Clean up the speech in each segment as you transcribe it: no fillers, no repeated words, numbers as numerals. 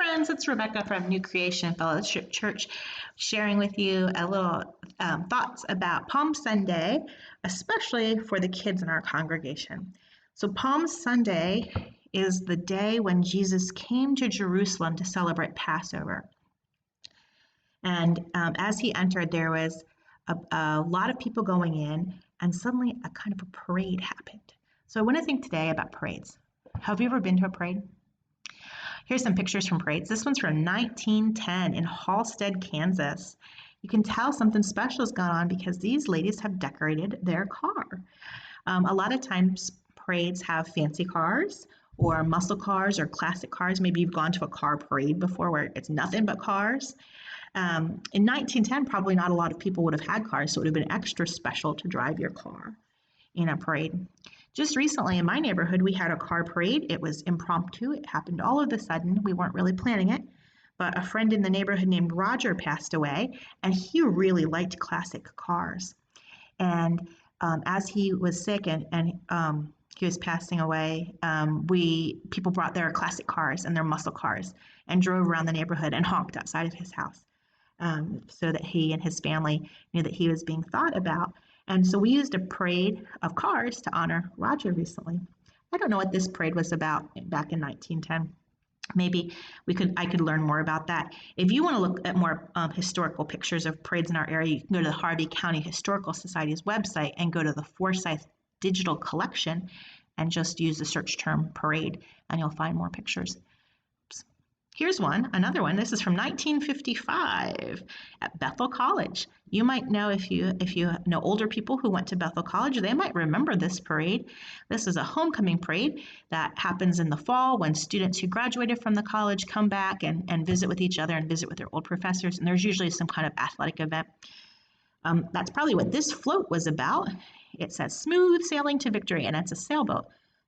friends, it's Rebecca from New Creation Fellowship Church sharing with you a little thoughts about Palm Sunday, especially for the kids in our congregation. So Palm Sunday is the day when Jesus came to Jerusalem to celebrate Passover. And as he entered, there was a lot of people going in, and suddenly a kind of a parade happened. So I want to think today about parades. Have you ever been to a parade? Here's some pictures from parades. This one's from 1910 in Halstead, Kansas. You can tell something special is going on because these ladies have decorated their car. A lot of times parades have fancy cars or muscle cars or classic cars. Maybe you've gone to a car parade before where it's nothing but cars. In 1910, probably not a lot of people would have had cars, so it would have been extra special to drive your car in a parade. Just recently in my neighborhood, we had a car parade. It was impromptu. It happened all of a sudden. We weren't really planning it, but a friend in the neighborhood named Roger passed away, and he really liked classic cars. And as he was sick and he was passing away, people brought their classic cars and their muscle cars and drove around the neighborhood and honked outside of his house so that he and his family knew that he was being thought about. And so we used a parade of cars to honor Roger recently. I don't know what this parade was about back in 1910. Maybe I could learn more about that. If you want to look at more historical pictures of parades in our area, you can go to the Harvey County Historical Society's website and go to the Forsyth Digital Collection and just use the search term parade, and you'll find more pictures. Here's another one. This is from 1955 at Bethel College. You might know if you know older people who went to Bethel College, they might remember this parade. This is a homecoming parade that happens in the fall when students who graduated from the college come back and visit with each other and visit with their old professors, and there's usually some kind of athletic event. That's probably what this float was about. It says smooth sailing to victory, and it's a sailboat.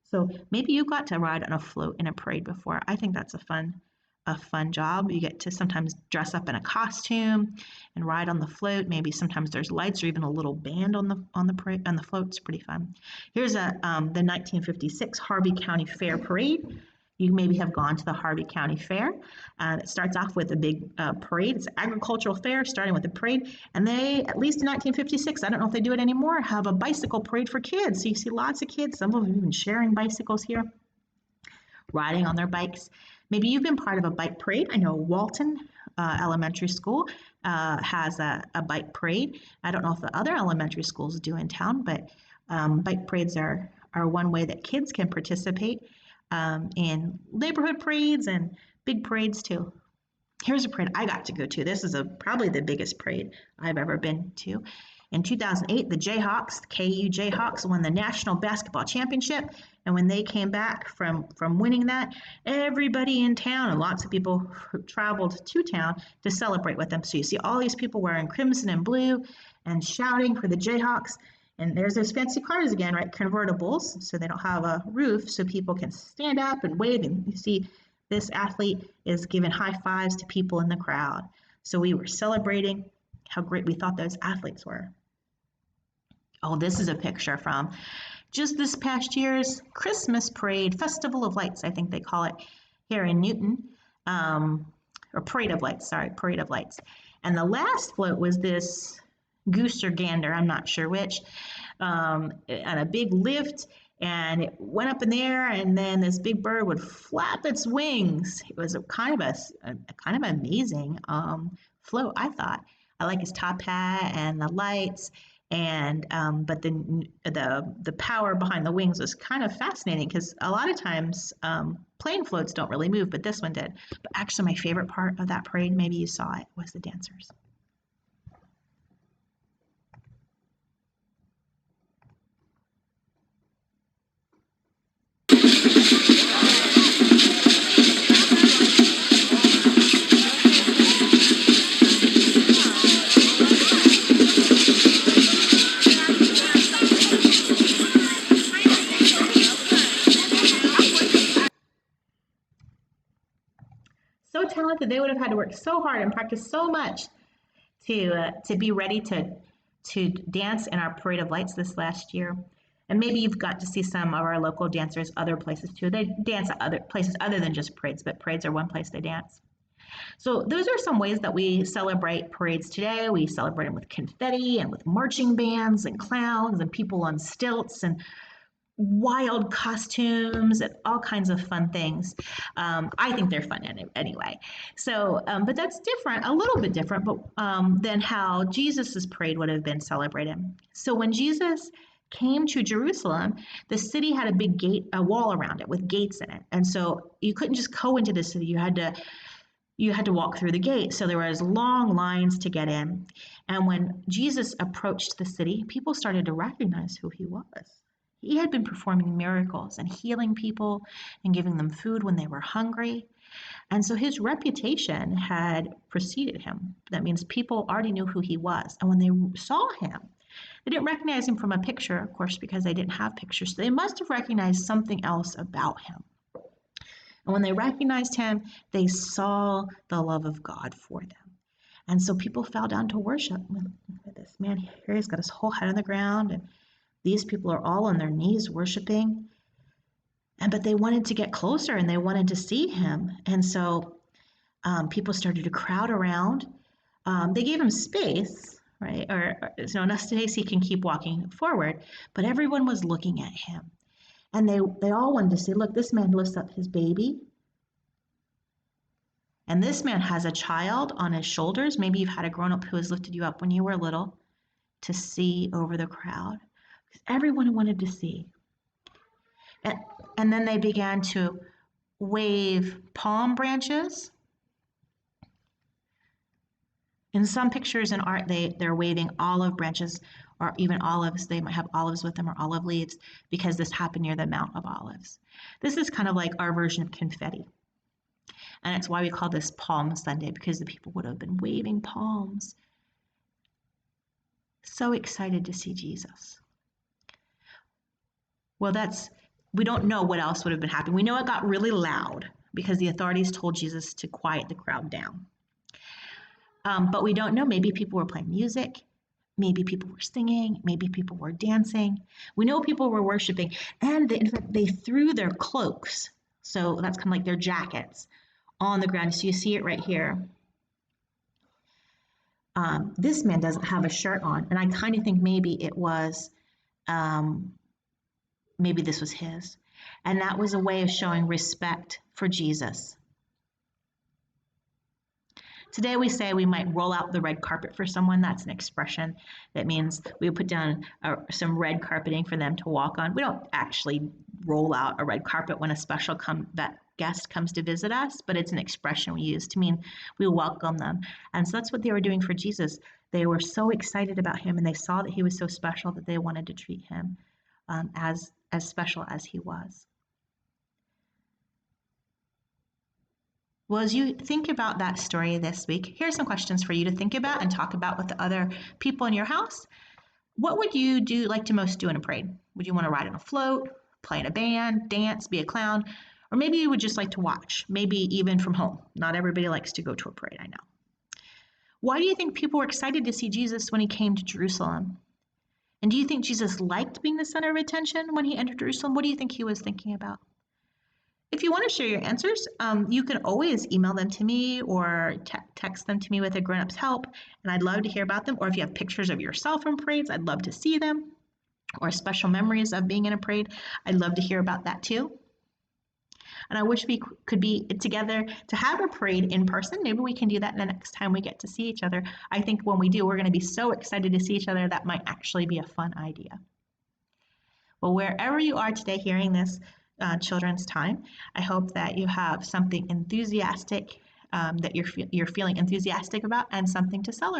So maybe you got to ride on a float in a parade before. I think that's a fun job. You get to sometimes dress up in a costume and ride on the float. Maybe sometimes there's lights or even a little band on the float. It's pretty fun. Here's the 1956 Harvey County Fair Parade. You maybe have gone to the Harvey County Fair. It starts off with a big parade. It's an agricultural fair starting with a parade. And they, at least in 1956, I don't know if they do it anymore, have a bicycle parade for kids. So you see lots of kids, some of them even sharing bicycles here, riding on their bikes. Maybe you've been part of a bike parade. I know Walton Elementary School has a bike parade. I don't know if the other elementary schools do in town, but bike parades are one way that kids can participate in neighborhood parades and big parades too. Here's a parade I got to go to. This is probably the biggest parade I've ever been to. In 2008, the Jayhawks, the KU Jayhawks, won the National Basketball Championship. And when they came back from winning that, everybody in town and lots of people traveled to town to celebrate with them. So you see all these people wearing crimson and blue and shouting for the Jayhawks. And there's those fancy cars again, right? Convertibles, so they don't have a roof, so people can stand up and wave. And you see this athlete is giving high fives to people in the crowd. So we were celebrating how great we thought those athletes were. Oh, this is a picture from just this past year's Christmas parade, Festival of Lights, I think they call it here in Newton, or Parade of Lights, Parade of Lights. And the last float was this goose or gander, I'm not sure which, on a big lift, and it went up in the air, and then this big bird would flap its wings. It was a kind of amazing float, I thought. I like his top hat and the lights. And but the power behind the wings was kind of fascinating because a lot of times plane floats don't really move, but this one did. But actually my favorite part of that parade, maybe you saw it, was the dancers. So talented, they would have had to work so hard and practice so much to be ready to dance in our Parade of Lights this last year. And maybe you've got to see some of our local dancers other places too. They dance at other places other than just parades, but parades are one place they dance. So those are some ways that we celebrate parades today. We celebrate them with confetti and with marching bands and clowns and people on stilts and wild costumes and all kinds of fun things. I think they're fun anyway. So, but that's different, a little bit different, but than how Jesus's parade would have been celebrated. So when Jesus came to Jerusalem, the city had a big gate, a wall around it with gates in it, and so you couldn't just go into the city. You had to walk through the gate. So there was long lines to get in. And when Jesus approached the city, people started to recognize who he was. He had been performing miracles and healing people and giving them food when they were hungry. And so his reputation had preceded him. That means people already knew who he was. And when they saw him, they didn't recognize him from a picture, of course, because they didn't have pictures. So they must have recognized something else about him. And when they recognized him, they saw the love of God for them. And so people fell down to worship. Look at this man here, he's got his whole head on the ground, and these people are all on their knees worshiping. But they wanted to get closer and they wanted to see him. And so people started to crowd around. They gave him space, right? Or enough space he can keep walking forward. But everyone was looking at him. And they all wanted to see, look, this man lifts up his baby. And this man has a child on his shoulders. Maybe you've had a grown-up who has lifted you up when you were little to see over the crowd. Because everyone wanted to see. And then they began to wave palm branches. In some pictures in art, they're waving olive branches or even olives. They might have olives with them or olive leaves because this happened near the Mount of Olives. This is kind of like our version of confetti. And it's why we call this Palm Sunday, because the people would have been waving palms. So excited to see Jesus. Well, we don't know what else would have been happening. We know it got really loud because the authorities told Jesus to quiet the crowd down. But we don't know. Maybe people were playing music. Maybe people were singing. Maybe people were dancing. We know people were worshiping. And in fact, they threw their cloaks. So that's kind of like their jackets on the ground. So you see it right here. This man doesn't have a shirt on. And I kind of think maybe it was, maybe this was his. And that was a way of showing respect for Jesus. Today we say we might roll out the red carpet for someone. That's an expression that means we put down some red carpeting for them to walk on. We don't actually roll out a red carpet when a special guest comes to visit us, but it's an expression we use to mean we welcome them. And so that's what they were doing for Jesus. They were so excited about him and they saw that he was so special that they wanted to treat him as special as he was. Well, as you think about that story this week, here's some questions for you to think about and talk about with the other people in your house. What would you like to most do in a parade? Would you want to ride on a float, play in a band, dance, be a clown, or maybe you would just like to watch, maybe even from home? Not everybody likes to go to a parade, I know. Why do you think people were excited to see Jesus when he came to Jerusalem? And do you think Jesus liked being the center of attention when he entered Jerusalem? What do you think he was thinking about? If you want to share your answers, you can always email them to me or text them to me with a grown-up's help, and I'd love to hear about them. Or if you have pictures of yourself in parades, I'd love to see them. Or special memories of being in a parade, I'd love to hear about that too. And I wish we could be together to have a parade in person. Maybe we can do that the next time we get to see each other. I think when we do, we're going to be so excited to see each other. That might actually be a fun idea. Well, wherever you are today hearing this, children's time, I hope that you have something enthusiastic that you're feeling enthusiastic about and something to celebrate.